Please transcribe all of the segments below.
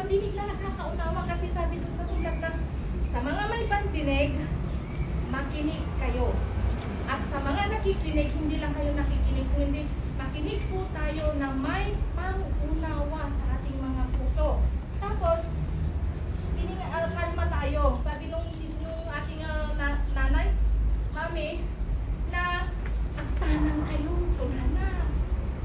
pandinig na nakakaunawa kasi sabi dun sa sulat na sa mga may pandinig, makinig kayo. At sa mga nakikinig, hindi lang kayo nakikinig, kundi makinig po tayo na may pangunawa sa ating mga puso. Tapos, kalma tayo. Sabi nung ating nanay, mami, na agtanan kayo, tunana.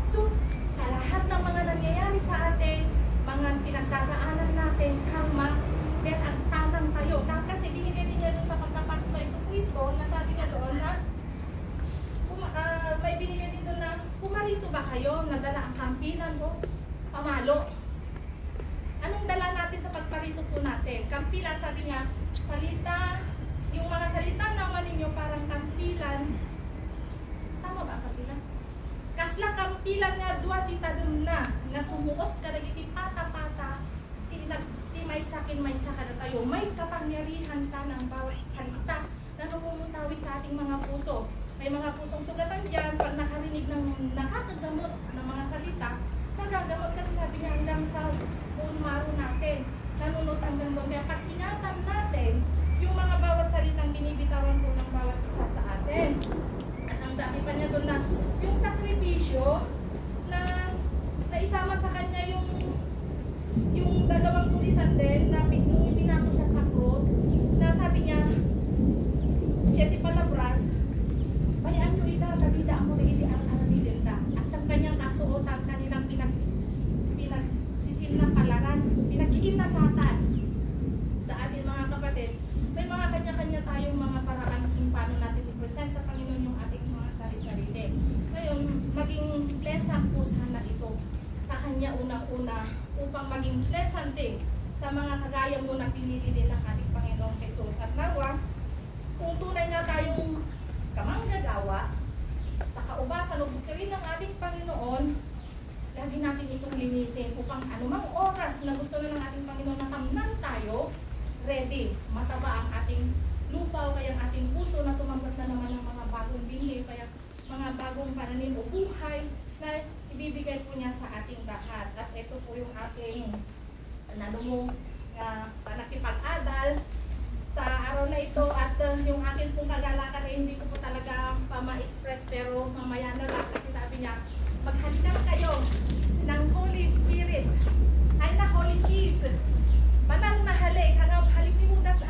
So, sa lahat ng mga nangyayari sa atin, mga pinagdaraanan natin, kalma, then agtanan tayo. Kasi binigay din niya doon sa pagkapat ko sa Kristo, na sabi niya doon na, may binigay din doon na, pumarito ba kayo, nadala ang kampinan ko, pamalo. Anong dala natin sa pagparito po natin? Kampilan, sabi niya, salita, yung mga salita naman ninyo parang kampilan. Tama ba kampilan? Kasla kampilan nga dua kita dun na, nga sumuot ka nagiti pata-pata, ti may sakin may saka na tayo. May kapangyarihan sana ang bawat salita na namumutawi sa ating mga puso. May mga pusong sugatan dyan, pag nakarinig ng nakakagamot ng mga salita, nagagamot kasi sabi niya hanggang sa buong maro natin, nanunod hanggang doon. Kaya pag ingatan natin, yung mga bawat salitang binibitawan po ng bawat isa sa atin. At ang sabi pa niya doon na, yung sakripisyo, na isama sa kanya yung dalawang tulisan din, na nung binato siya sa cross, na sabi niya, siya di palabras, bayaan nyo ita, nabida ako na hindi ang aramilinda. At ang kanyang kasuotan, kanilang pinagsisin na palaran, pinagkikinasatan sa ating mga kapatid. May mga kanya-kanya tayong mga paraan kung paano natin i-present sa Panginoon yung ating mga sarili-sarili. Ngayon, maging pleasant po sana ito sa Kanya unang-una upang maging pleasant din sa mga kagaya mo na pinili din ng ating Panginoong Jesus. At nawa, kung tunay nga tayong kamanggagawa sa kaubasan o bukirin ng ating Panginoon, lagi natin itong linisin upang anumang oras na gusto na ng ating Panginoon na tamnan tayo, ready, mataba ang ating lupa o kaya ang ating puso na tumanggap na naman ng mga bagong binhi, kaya mga bagong pananim o buhay na ibibigay po niya sa ating lahat. At ito po yung ating nakipag-adal sa araw na ito at yung akin pong kagalakan ay hindi ko po talaga ma-express pero mamaya na lang kasi sabi niya maghalikan kayo ng Holy Spirit ay na Holy Kiss banal na halik hanggang halik ni Mudas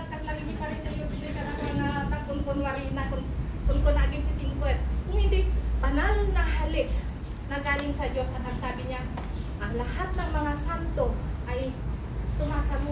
kas lagi niya pa rin sa YouTube na kunwari na kung aging si Singkwet kung hindi banal na halik na galing sa Diyos at ang sabi niya ang lahat ng mga santo ay sumasamo